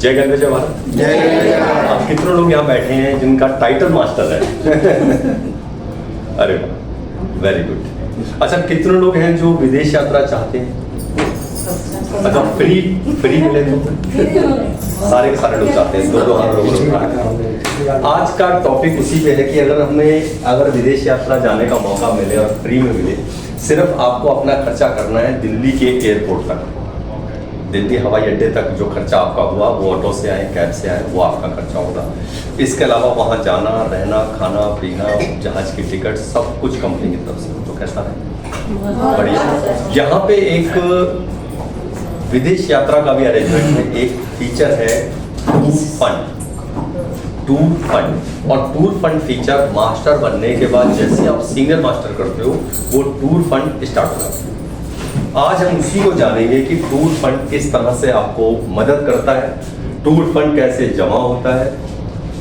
जय गंगा जय भारत। जय। आप कितने लोग यहाँ बैठे हैं जिनका टाइटल मास्टर है? अरे वाह, वेरी गुड। अच्छा, कितने लोग हैं जो विदेश यात्रा चाहते हैं? अच्छा, फ्री मिले तो सारे के सारे लोग चाहते हैं। दो हाथ। आज का टॉपिक उसी पे है कि अगर विदेश यात्रा जाने का मौका मिले और फ्री में मिले, सिर्फ आपको अपना खर्चा करना है दिल्ली के एयरपोर्ट तक, दिल्ली हवाई अड्डे तक। जो खर्चा आपका हुआ वो ऑटो से आए, कैब से आए, वो आपका खर्चा होगा। इसके अलावा वहाँ जाना, रहना, खाना पीना, जहाज की टिकट, सब कुछ कंपनी की तरफ से। तो कैसा है? बढ़िया। यहाँ पे एक विदेश यात्रा का भी अरेंजमेंट है। एक फीचर है टूर फंड। और टूर फंड फीचर मास्टर बनने के बाद जैसे आप सीनियर मास्टर करते हो, वो टूर फंड स्टार्ट हो जाता है। आज हम उसी को जानेंगे कि टूर फंड किस तरह से आपको मदद करता है, टूर फंड कैसे जमा होता है,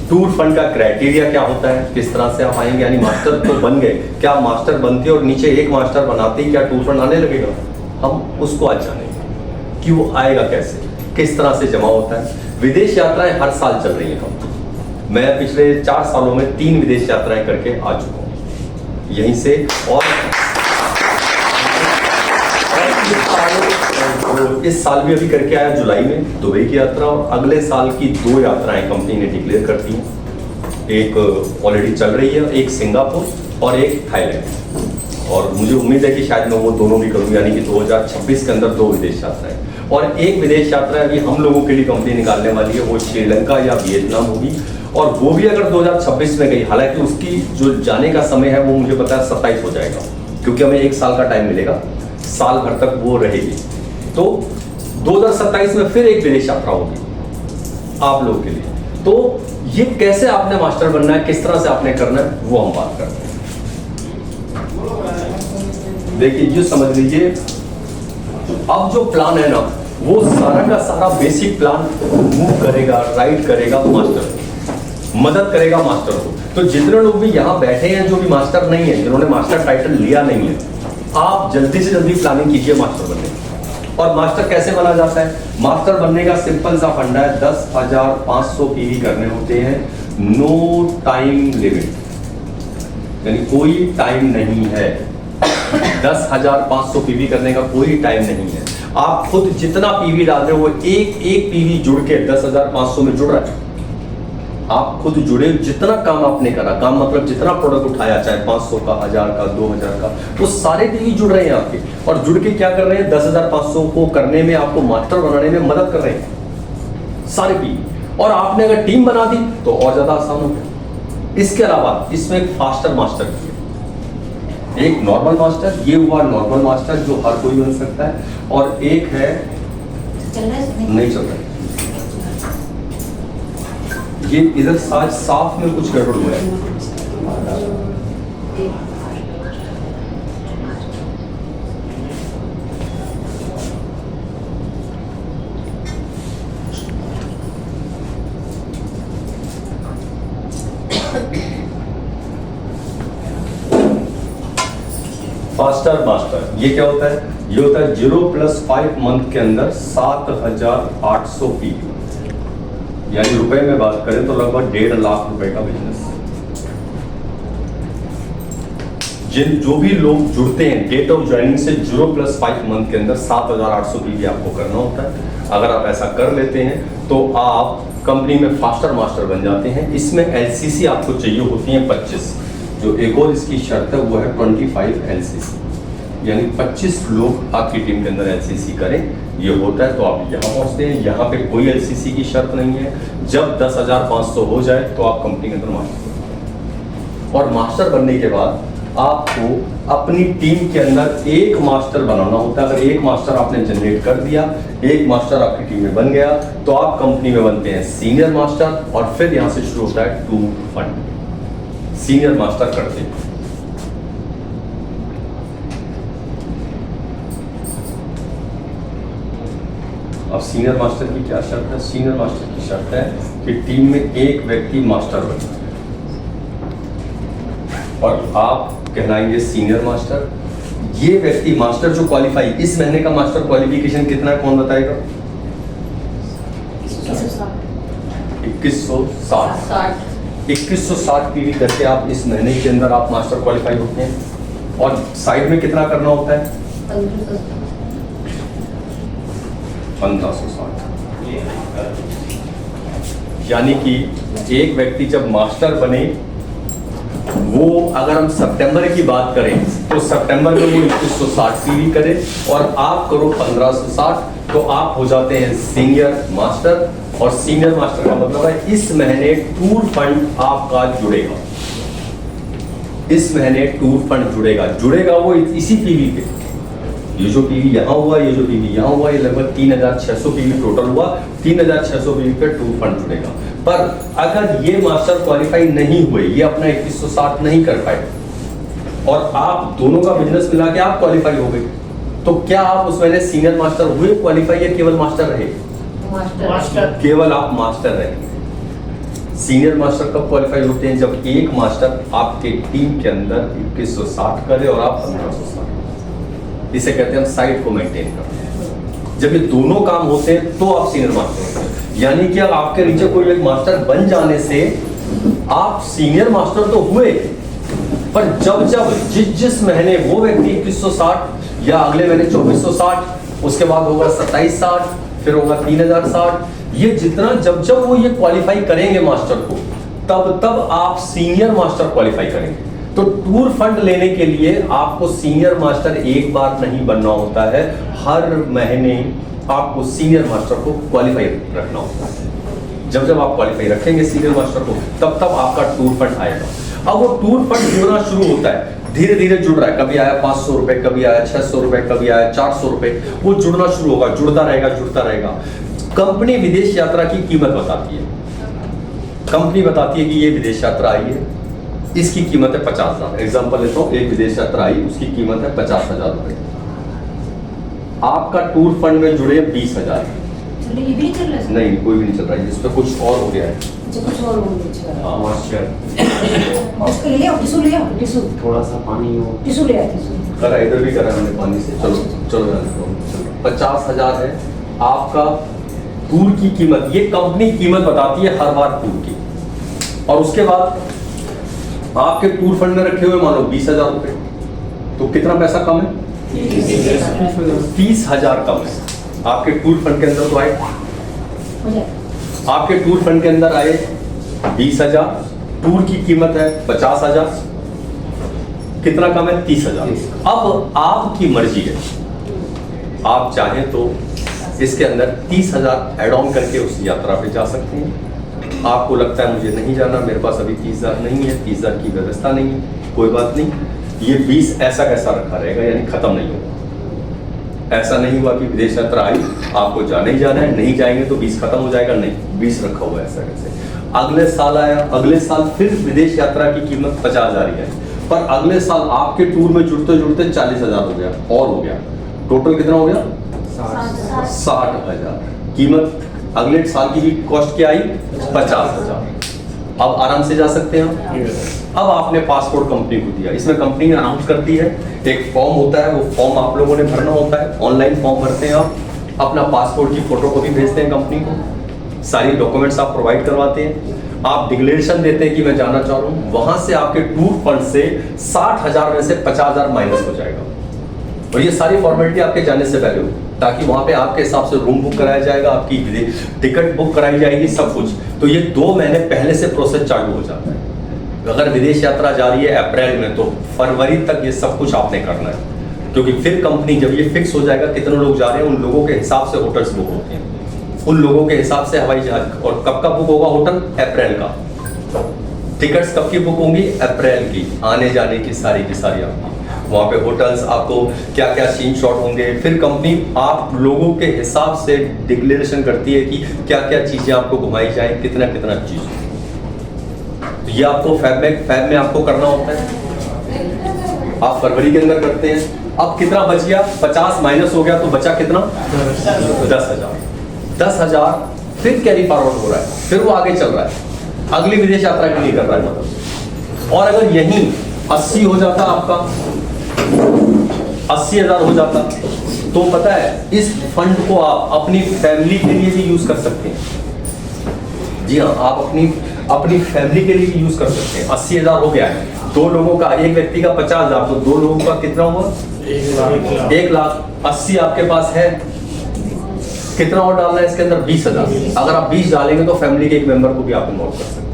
टूर फंड का क्राइटेरिया क्या होता है, किस तरह से आप आएंगे। यानी मास्टर तो बन गए, क्या मास्टर बनते और नीचे एक मास्टर बनाते ही क्या टूर फंड आने लगेगा? हम उसको आज जानेंगे कि वो आएगा कैसे, किस तरह से जमा होता है। विदेश यात्राएं हर साल चल रही हैं। मैं पिछले 4 सालों में 3 विदेश यात्राएं करके आ चुका हूँ यहीं से। और इस साल भी अभी करके आया जुलाई में दुबई की यात्रा, और अगले साल की 2 यात्राएं कंपनी ने डिक्लेयर कर दी हैं। एक ऑलरेडी चल रही है, एक सिंगापुर और एक थाईलैंड। और मुझे उम्मीद है कि शायद मैं वो दोनों भी करूँ, यानी कि 2026 के अंदर 2 विदेश यात्राएं। और एक विदेश यात्रा अभी हम लोगों के लिए कंपनी निकालने वाली है, वो श्रीलंका या वियतनाम होगी। और वो भी अगर 2026 में गई, हालांकि उसकी जो जाने का समय है वो मुझे पता है 27 हो जाएगा, क्योंकि हमें 1 साल का टाइम मिलेगा, साल भर तक वो रहेगी। तो 2027 में फिर एक विदेश यात्रा होगी आप लोगों के लिए। तो ये कैसे आपने मास्टर बनना है, किस तरह से आपने करना है, वो हम बात करते हैं। देखिए, ये समझ लीजिए, अब जो प्लान है ना, वो सारा का सारा बेसिक प्लान मूव करेगा, राइड करेगा मास्टर, मदद करेगा मास्टर को। तो जितने लोग भी यहाँ बैठे हैं जो भी मास्टर नहीं है, जिन्होंने मास्टर टाइटल लिया नहीं है, आप जल्दी से जल्दी प्लानिंग कीजिए मास्टर बनने की। और मास्टर कैसे बना जाता है? मास्टर बनने का सिंपल सा फंडा है, 10,500 पीवी करने होते हैं, नो टाइम लिमिट, यानी कोई टाइम नहीं है। 10,500 पीवी करने का कोई टाइम नहीं है। आप खुद जितना पीवी डाल रहे हो, वो एक पीवी जुड़ के 10,500 में जुड़ रहा है। आप खुद जुड़े, जितना काम आपने करा, काम मतलब जितना प्रोडक्ट उठाया, चाहे 500 का, 1000 का, 2000 का, वो सारे पीवी जुड़ रहे हैं आपके। और जुड़ के क्या कर रहे हैं? 10,500 को करने में, आपको मास्टर बनाने में मदद कर रहे हैं सारे पीवी। और आपने अगर टीम बना दी तो और ज्यादा आसान हो गया। इसके अलावा इसमें एक फास्टर मास्टर की है, एक नॉर्मल मास्टर, ये हुआ नॉर्मल मास्टर जो हर कोई बन सकता है, और एक है नहीं चल रहा, ये इधर साफ में कुछ गड़बड़ हुआ है। फास्टर मास्टर ये क्या होता है? ये होता है 0+5 मंथ के अंदर 7,800 पीवी, यानी रुपए में बात करें तो लगभग 1.5 लाख रुपए का बिजनेस। जो भी लोग जुड़ते हैं, डेट ऑफ ज्वाइनिंग से 0+5 मंथ के अंदर 7,800 पीवी आपको करना होता है। अगर आप ऐसा कर लेते हैं तो आप कंपनी में फास्टर मास्टर बन जाते हैं। इसमें एलसीसी आपको चाहिए होती है 25। जो एक और इसकी शर्त है वो है 25 एलसीसी, यानी 25 लोग आपकी टीम के अंदर एलसीसी करें, ये होता है तो आप यहाँ पहुँचते हैं। यहाँ पे कोई एलसीसी की शर्त नहीं है। जब 10,500 हो जाए तो आप कंपनी के अंदर मास्टर। और मास्टर बनने के बाद आपको अपनी टीम के अंदर एक मास्टर बनाना होता है। अगर एक मास्टर आपने जनरेट कर दिया, एक मास्टर आपकी टीम में बन गया, तो आप कंपनी में बनते हैं सीनियर मास्टर। और फिर यहाँ से शुरू होता है टूर फंड। सीनियर मास्टर करते हैं। अब सीनियर मास्टर की क्या शर्त है? सीनियर मास्टर की शर्त है कि टीम में एक व्यक्ति मास्टर बने और आप कहलाएंगे सीनियर मास्टर। ये व्यक्ति मास्टर जो क्वालिफाई, इस महीने का मास्टर क्वालिफिकेशन कितना है, कौन बताएगा? 2160 2160 पीवी करके आप इस महीने के अंदर आप मास्टर क्वालिफाई होते हैं। और साइड में कितना करना होता है? 1560। यानी कि एक व्यक्ति जब मास्टर बने, वो अगर हम सितंबर की बात करें तो सितंबर में वो 2160 पीवी करे और आप करो 1560, तो आप हो जाते हैं सीनियर मास्टर। और सीनियर मास्टर का मतलब है इस महीने टूर फंड आपका जुड़ेगा। इस महीने टूर फंड जुड़ेगा वो इसी पीवी पे। ये जो पीवी यहाँ हुआ, ये जो पीवी यहाँ हुआ, ये लगभग 3600 पीवी टोटल हुआ। 3600 पीवी पे टूर फंड जुड़ेगा। पर अगर ये मास्टर क्वालिफाई नहीं हुए, ये अपना 2160 नहीं कर पाए और आप दोनों का बिजनेस मिला के आप क्वालिफाई हो गए, तो क्या आप उस महीने सीनियर मास्टर हुए क्वालिफाई या केवल मास्टर रहे? मास्टर। केवल आप मास्टर रहे। सीनियर मास्टर कब क्वालिफाई होते हैं? जब एक मास्टर आपके टीम के अंदर 2160 करे और आप 1560। इसे कहते हैं हम साइड को मेंटेन करते हैं। जब ये दोनों काम होते हैं तो आप सीनियर मास्टर होते हैं। यानी कि अब आपके नीचे कोई एक मास्टर बन जाने से आप सीनियर मास्टर तो हुए, पर जब जिस महीने वो व्यक्ति 2160 या अगले महीने 2460, उसके बाद होगा 2760, फिर होगा 3060, ये जितना जब वो ये क्वालिफाई करेंगे मास्टर को, तब आप सीनियर मास्टर क्वालिफाई करेंगे। तो टूर फंड लेने के लिए आपको सीनियर मास्टर एक बार नहीं बनना होता है, हर महीने आपको सीनियर मास्टर को क्वालिफाई रखना होता है। जब आप क्वालिफाई रखेंगे सीनियर मास्टर को, तब आपका टूर फंड आएगा। अब वो टूर फंड जुड़ना शुरू होता है, धीरे धीरे जुड़ रहा है। कभी आया 500 रुपए, कभी आया 600 रुपए, कभी आया 400 रुपए। वो जुड़ना शुरू होगा, जुड़ता रहेगा। कंपनी विदेश यात्रा की कीमत बताती है। कंपनी बताती है कि ये विदेश यात्रा आई है, इसकी कीमत है 50,000। एग्जाम्पल लेता हूँ, एक विदेश यात्रा आई, उसकी कीमत है 50,000 रुपए। आपका टूर फंड में जुड़े 20,000। नहीं, कोई भी नहीं चल रहा है, इस पर कुछ और हो गया है। कुछ और हो गया। टिश्यू थोड़ा सा पानी हो। टिश्यू ले आए, टिश्यू करा, इधर भी करा मैंने पानी से। चलो 50,000 है आपका टूर की कीमत। ये कंपनी कीमत बताती है हर बार टूर की। और उसके बाद आपके टूर फंड में रखे हुए मान लो 20,000 रुपए, तो कितना पैसा कम है? 30,000 कम है। आपके टूर फंड के अंदर तो आए, आपके टूर फंड के अंदर आए 20,000, टूर की कीमत है 50,000, कितना कम है? 30,000। अब आपकी मर्जी है, आप चाहें तो इसके अंदर 30,000 एड ऑन करके उस यात्रा पे जा सकते हैं। आपको लगता है मुझे नहीं जाना, मेरे पास अभी 30,000 नहीं है, 30,000 की व्यवस्था नहीं है, कोई बात नहीं, ये 20 ऐसा कैसा रखा रहेगा, यानी खत्म नहीं होगा। ऐसा नहीं हुआ कि विदेश यात्रा आई, आपको जाना ही जाना है, नहीं जाएंगे तो 20 खत्म हो जाएगा, नहीं, 20 रखा हुआ है ऐसा कैसे। अगले साल आया, अगले साल फिर विदेश यात्रा की कीमत 50,000 ही है, पर अगले साल आपके टूर में जुड़ते जुड़ते 40,000 हो गया और हो गया, टोटल कितना हो गया? 60,000। कीमत अगले साल की भी कॉस्ट क्या आई? 50,000। अब आराम से जा सकते हैं हम। अब आपने पासपोर्ट कंपनी को दिया, इसमें कंपनी अनाउंस करती है, एक फॉर्म होता है, वो फॉर्म आप लोगों ने भरना होता है। ऑनलाइन फॉर्म भरते हैं आप, अपना पासपोर्ट की फोटोकॉपी भेजते हैं कंपनी को, सारी डॉक्यूमेंट्स आप प्रोवाइड करवाते हैं, आप डिक्लेरेशन देते हैं कि मैं जाना चाह रहा हूँ। वहां से आपके टूर फंड से 60,000 में से 50,000 माइनस हो जाएगा। और ये सारी फॉर्मेलिटी आपके जाने से पहले हो, ताकि वहां पे आपके हिसाब से रूम बुक कराया जाएगा, आपकी टिकट बुक कराई जाएगी, सब कुछ। तो ये 2 महीने पहले से प्रोसेस चालू हो जाता है। अगर विदेश यात्रा जा रही है अप्रैल में, तो फरवरी तक ये सब कुछ आपने करना है, क्योंकि फिर कंपनी जब ये फिक्स हो जाएगा कितने लोग जा रहे हैं, उन लोगों के हिसाब से होटल्स बुक होते हैं, उन लोगों के हिसाब से हवाई जहाज। और कब का बुक होगा होटल? अप्रैल का। टिकट्स कब की बुक होंगी? अप्रैल की, आने जाने की सारी आपकी। वहाँ पे होटल्स, आपको क्या क्या सीन शॉट होंगे, फिर कंपनी आप लोगों के हिसाब से डिक्लेरेशन करती है कि क्या क्या चीज़ें आपको घुमाई जाए, कितना चीज़। तो ये आपको फैब में आपको करना होता है, आप फरवरी के अंदर करते हैं। अब कितना बच गया? 50 माइनस हो गया, तो बचा कितना? 10,000। 10,000 फिर कैरी फॉरवर्ड हो रहा है, फिर वो आगे चल रहा है, अगली विदेश यात्रा के लिए कर रहा है मतलब। और अगर यही 80 हो जाता आपका, 80,000 हो जाता, तो पता है इस फंड को आप अपनी फैमिली के लिए भी यूज कर सकते हैं। जी हाँ, आप अपनी फैमिली के लिए यूज कर सकते हैं। 80,000 हो गया है, 2 लोगों का, एक व्यक्ति का 50,000, तो 2 लोगों का कितना हुआ? 1,80,000 आपके पास है। कितना और डालना है इसके अंदर? 20,000। अगर आप 20 डालेंगे तो फैमिली के एक मेंबर को भी आप इन्वॉल्व कर सकते हैं।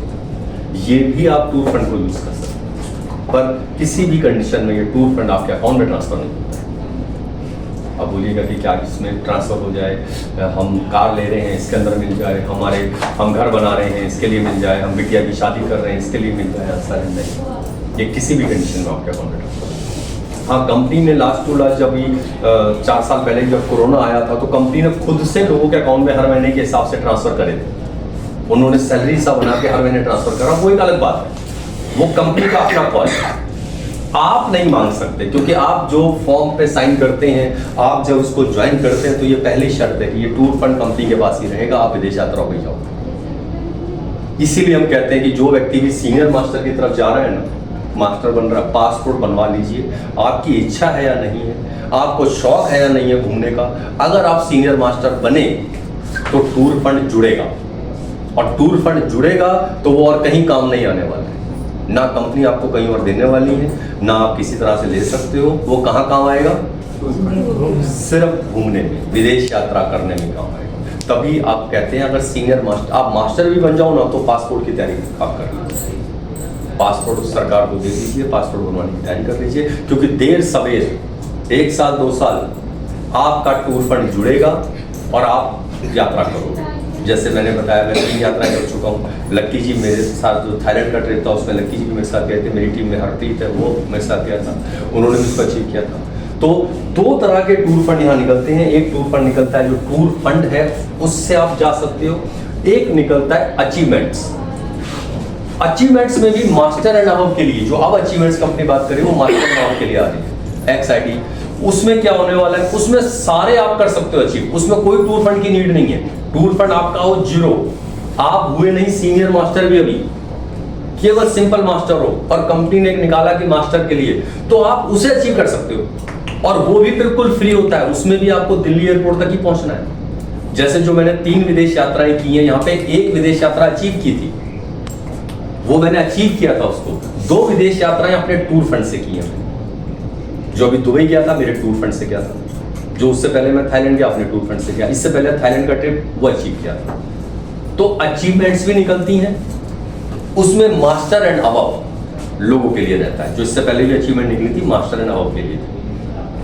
ये भी आप टूर फंड को यूज कर सकते हैं, पर किसी भी कंडीशन में ये टूर फंड आपके अकाउंट में ट्रांसफर नहीं होता है। अब बोलिएगा कि क्या इसमें ट्रांसफर हो जाए, हम कार ले रहे हैं इसके अंदर मिल जाए, हम घर बना रहे हैं इसके लिए मिल जाए, हम बिटिया की शादी कर रहे हैं इसके लिए मिल जाए, ऐसा नहीं। ये किसी भी कंडीशन में आपके अकाउंट में ट्रांसफर। हाँ, कंपनी ने लास्ट टू लास्ट जब 4 साल पहले जब कोरोना आया था तो कंपनी ने खुद से लोगों के अकाउंट में हर महीने के हिसाब से ट्रांसफर करे थे। उन्होंने सैलरी सा बना के हर महीने ट्रांसफर करा, वो एक अलग बात है, वो कंपनी का अपना कॉल है। आप नहीं मांग सकते, क्योंकि आप जो फॉर्म पे साइन करते हैं, आप जब उसको ज्वाइन करते हैं तो ये पहली शर्त है कि ये टूर फंड कंपनी के पास ही रहेगा, आप विदेश यात्रा पे जाओ। इसीलिए हम कहते हैं कि जो व्यक्ति भी सीनियर मास्टर की तरफ जा रहा है ना, मास्टर बन रहा है, पासपोर्ट बनवा लीजिए। आपकी इच्छा है या नहीं है, आपको शौक है या नहीं है घूमने का, अगर आप सीनियर मास्टर बने तो टूर फंड जुड़ेगा, और टूर फंड जुड़ेगा तो वो और कहीं काम नहीं आने वाला है। ना कंपनी आपको कहीं और देने वाली है, ना आप किसी तरह से ले सकते हो। वो कहाँ काम आएगा? सिर्फ घूमने में, विदेश यात्रा करने में काम आएगा। तभी आप कहते हैं अगर सीनियर मास्टर, आप मास्टर भी बन जाओ ना तो पासपोर्ट की तैयारी आप कर लीजिए, पासपोर्ट सरकार को दे दीजिए, पासपोर्ट बनवाने की तैयारी कर लीजिए। क्योंकि देर सवेर 1 साल 2 साल आपका टूर फंड जुड़ेगा और आप यात्रा करोगे। जैसे मैंने बताया, मैं 3 यात्रा कर चुका हूँ। लक्की जी मेरे साथ, जो थाईलैंड का ट्रिप था उसमें लक्की जी भी मेरे साथ गए थे, मेरी टीम में हरप्रीत है वो मेरे साथ गया था, उन्होंने भी उसको अचीव किया था। तो 2 तरह के टूर फंड यहाँ निकलते हैं। एक टूर फंड निकलता है जो टूर फंड है, उससे आप जा सकते हो। एक निकलता है अचीवमेंट्स। अचीवमेंट्स में भी मास्टर एंड अबव के लिए, जो अब अचीवमेंट्स की अपनी बात करें, वो मास्टर एंड अबव के लिए आ रही है, XID। उसमें क्या होने वाला है, उसमें सारे आप कर सकते हो अचीव, उसमें कोई टूर फंड की नीड नहीं है। टूर फंड आपका हो 0, आप हुए नहीं सीनियर मास्टर भी अभी, केवल सिंपल मास्टर हो और कंपनी ने एक निकाला कि मास्टर के लिए, तो आप उसे अचीव कर सकते हो। और वो भी बिल्कुल फ्री होता है, उसमें भी आपको दिल्ली एयरपोर्ट तक ही पहुंचना है। जैसे जो मैंने 3 विदेश यात्राएं की हैं, यहाँ पे एक विदेश यात्रा अचीव की थी, वो मैंने अचीव किया था उसको। 2 विदेश यात्राएं अपने टूर फंड से की हैं। जो अभी दुबई गया था मेरे टूर फंड से गया था, जो उससे पहले मैं थाईलैंड गया अपने टूर फंड से गया, इससे पहले थाईलैंड का ट्रिप वो अचीव किया था। तो अचीवमेंट्स भी निकलती हैं, उसमें मास्टर एंड अबव लोगों के लिए रहता है। जो इससे पहले भी अचीवमेंट निकली थी, मास्टर एंड अबव के लिए थी।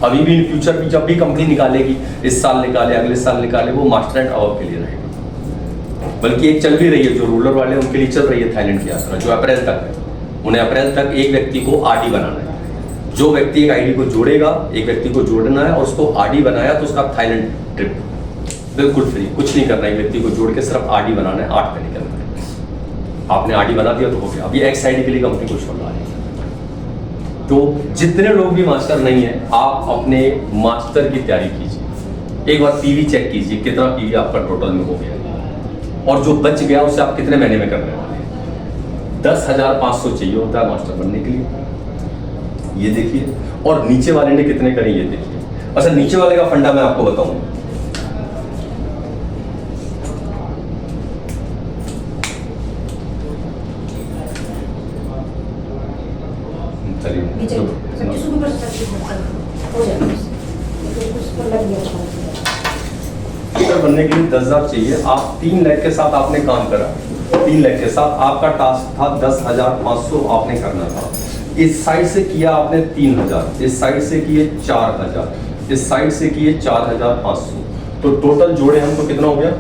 अभी भी इन फ्यूचर भी जब भी कंपनी निकालेगी, इस साल निकाले, अगले साल निकाले, वो मास्टर एंड अबव के लिए रहेगा। बल्कि एक चल भी रही है, जो रूरल वाले उनके लिए चल रही है थाईलैंड की यात्रा, जो अप्रैल तक है। उन्हें अप्रैल तक एक व्यक्ति को RD बनाना है। जो व्यक्ति एक ID को जोड़ेगा, एक व्यक्ति को जोड़ना है और उसको RD बनाया, तो उसका थाईलैंड ट्रिप बिल्कुल फ्री, कुछ नहीं करना है। एक व्यक्ति को जोड़ के सिर्फ RD बनाना है, 8 पे निकलना है। आपने RD बना दिया तो हो गया। अब ये XID के लिए कंपनी को छोड़ रहा है। तो जितने लोग भी मास्टर नहीं है, आप अपने मास्टर की तैयारी कीजिए। एक बार PV चेक कीजिए, कितना PV आपका टोटल में हो गया, और जो बच गया उसे आप कितने महीने में करने वाले हैं। 10,500 चाहिए होता है मास्टर बनने के लिए, ये देखिए। और नीचे वाले ने कितने करे ये देखिए। अच्छा, नीचे वाले का फंडा मैं आपको बताऊं, चलिए बनने के लिए 10,000 चाहिए। आप 3 लाख के साथ आपने काम करा, 3 लाख के साथ आपका टास्क था 10,500 आपने करना था। इस साइड से किया आपने 3,000, इस साइड से किए 4,000, इस साइड से किए 4,500, तो टोटल जोड़े हम तो कितना हो गया?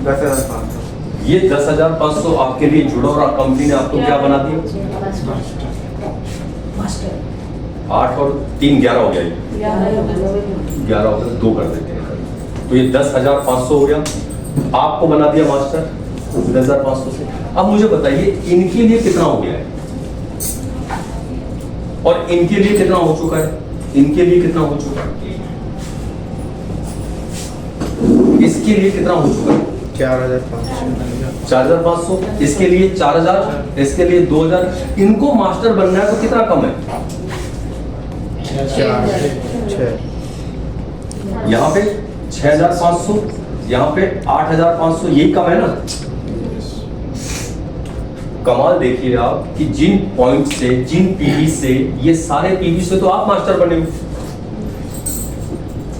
10,500। ये 10,500 आपके लिए जुड़ा और कंपनी ने आपको क्या बना दिया? 8 और 3 11 हो गया। ये 11 हो गया, 2 कर देते हैं, तो ये 10,500 हो गया। आपको बना दिया मास्टर 10,500 से। अब मुझे बताइए इनके लिए कितना हो गया है और इनके लिए कितना हो चुका है, इनके लिए कितना हो चुका है, इसके लिए कितना हो चुका है? 4,500, इसके लिए 4,000, इसके लिए 2,000। इनको मास्टर बनना है तो कितना कम है? 6। यहाँ पे 6,500, यहाँ पे 8,500 यही कम है ना। कमाल देखिए आप कि जिन पॉइंट से, जिन पीवी से, ये सारे पीवी से तो आप मास्टर बने हो।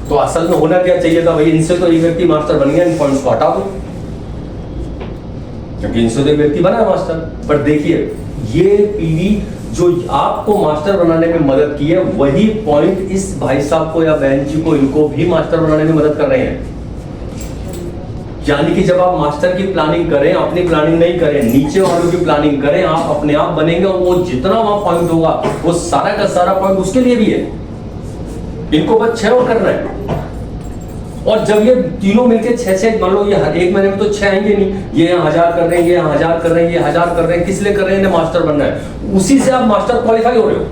तो असल में होना क्या चाहिए था भाई, इनसे तो एक व्यक्ति मास्टर बन गया, इन पॉइंट्स को हटा दो, क्योंकि इनसे तो एक व्यक्ति बना है मास्टर। पर देखिए ये पीवी जो आपको मास्टर बनाने में मदद की है, वही पॉइंट इस भाई साहब को या बहन जी को, इनको भी मास्टर बनाने में मदद कर रहे हैं। यानी कि जब आप मास्टर की प्लानिंग करें, अपनी प्लानिंग नहीं करें, नीचे वालों की प्लानिंग करें, आप अपने आप बनेंगे और वो जितना वहां पॉइंट होगा वो सारा का सारा पॉइंट उसके लिए भी है। इनको बस 6 और करना है। और जब ये तीनों मिलके 6 मान लो, ये हर एक महीने में तो 6 आएंगे नहीं, ये यहाँ 1000 कर रहे हैं, ये यहाँ 1000 कर रहे हैं, ये 1000 कर रहे हैं, किस लिए कर रहे हैं? मास्टर बनना है। उसी से आप मास्टर क्वालिफाई हो रहे हो।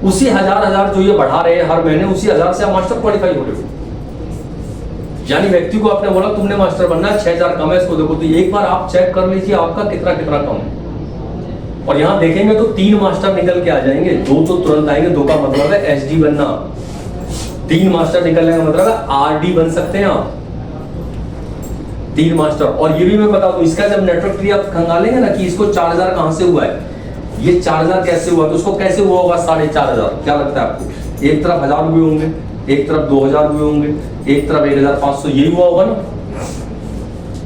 उसी 1000 जो ये बढ़ा रहे हैं हर महीने, उसी 1000 से आप मास्टर क्वालिफाई हो रहे हो। यानी व्यक्ति को आपने बोला तुमने मास्टर बनना है, 6000 कम है, इसको देखो, तो एक बार आप चेक कर लीजिए आपका कितना कितना कम है। और यहां देखेंगे तो 3 मास्टर निकल के आ जाएंगे, 2 तो तुरंत आएंगे, 2 का मतलब है एसडी बनना। 3 मास्टर निकलने का मतलब है आरडी बन सकते हैं आप, 3 मास्टर। और ये भी मैं बता दूं, इसका जब नेटवर्क ट्री आप खंगालेंगे ना कि इसको 4000 कहां से हुआ है, ये 4000 कैसे हुआ, तो उसको कैसे हुआ होगा 4500? क्या लगता है आपको? एक तरफ 1000 हुए होंगे, एक तरफ 2000 हुए होंगे, एक तरफ 1500, यही हुआ होगा ना।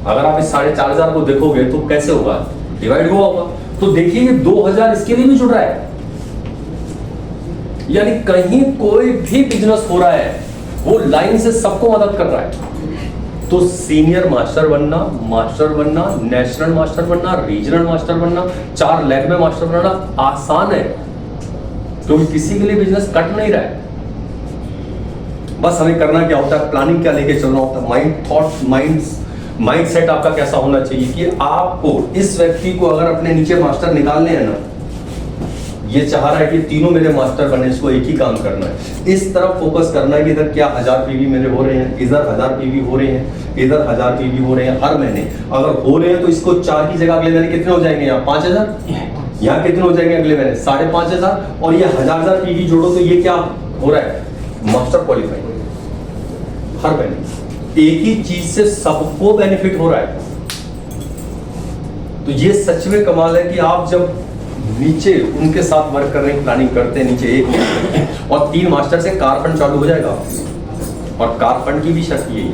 अगर आप इस 4500 को देखोगे तो कैसे होगा, डिवाइड हुआ होगा। तो देखिए ये 2000 इसके लिए भी जुड़ रहा है। यानी कहीं कोई भी बिजनेस हो रहा है वो लाइन से सबको मदद कर रहा है। तो सीनियर मास्टर बनना, नेशनल मास्टर बनना, रीजनल मास्टर बनना, 4 लेग में मास्टर बनना आसान है, क्योंकि किसी के लिए बिजनेस कट नहीं रहा है। बस हमें करना क्या होता है, प्लानिंग क्या लेके चलना होता है, माइंड सेट आपका कैसा होना चाहिए कि आपको इस व्यक्ति को अगर अपने नीचे मास्टर निकालने हैं ना, ये चाह रहा है कि तीनों मेरे मास्टर बने, इसको एक ही काम करना है, इस तरफ फोकस करना है कि इधर क्या 1000 पीवी मेरे हो रहे हैं, इधर 1000 पीवी हो रहे हैं, इधर 1000 पीवी हो रहे हैं हर महीने। अगर हो रहे हैं तो इसको 4 की जगह अगले महीने कितने हो जाएंगे, यहाँ 5000, यहाँ कितने हो जाएंगे अगले महीने 5500, और ये 1000 पीवी जोड़ो तो ये क्या हो रहा है, मास्टर क्वालिफाई हर महीने। एक ही चीज से सबको बेनिफिट हो रहा है। तो ये सच में कमाल है कि आप जब नीचे उनके साथ वर्क करने की प्लानिंग करते हैं, नीचे एक और 3 मास्टर से कार फंड चालू हो जाएगा। और कार फंड की भी शर्त यही है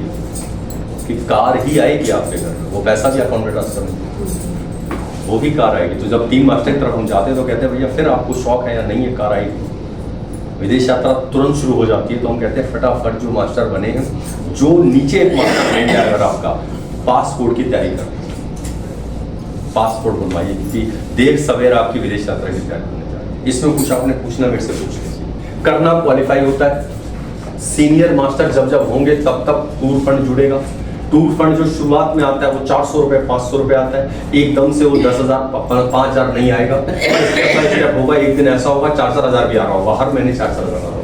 कि कार ही आएगी आपके घर में, वो पैसा भी अकाउंट में ट्रांसफर नहीं, वो भी कार आएगी। तो जब 3 मास्टर की तरफ हम जाते हैं तो कहते हैं भैया फिर आपको शौक है या नहीं है कार आएगी, विदेश यात्रा तुरंत शुरू हो जाती है। तो हम कहते हैं फटाफट जो मास्टर बने हैं, जो नीचे एक मास्टर बन गया, अगर आपका पासपोर्ट की तैयारी कर, पासपोर्ट बनवाइए, क्योंकि देर सवेर आपकी विदेश यात्रा की तैयारी होने जा रही है। इसमें कुछ आपने पूछना मेरे से पूछ लीजिए। करना क्वालिफाई होता है। सीनियर मास्टर जब जब होंगे तब तब टूर फंड जुड़ेगा। टूर फंड जो शुरुआत में आता है वो 400 रुपए 500 रुपए आता है, एकदम से वो 10,000 5,000 नहीं आएगा। स्टेप होगा, एक दिन ऐसा होगा 4,000 भी आ रहा होगा, हर महीने 4,000 होगा।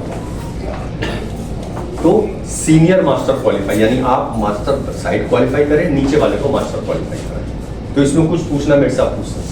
तो सीनियर मास्टर क्वालिफाई, यानी आप मास्टर साइड क्वालिफाई करें, नीचे वाले को मास्टर क्वालिफाई करें। तो इसमें कुछ पूछना मेरे से आप पूछ सकते हैं।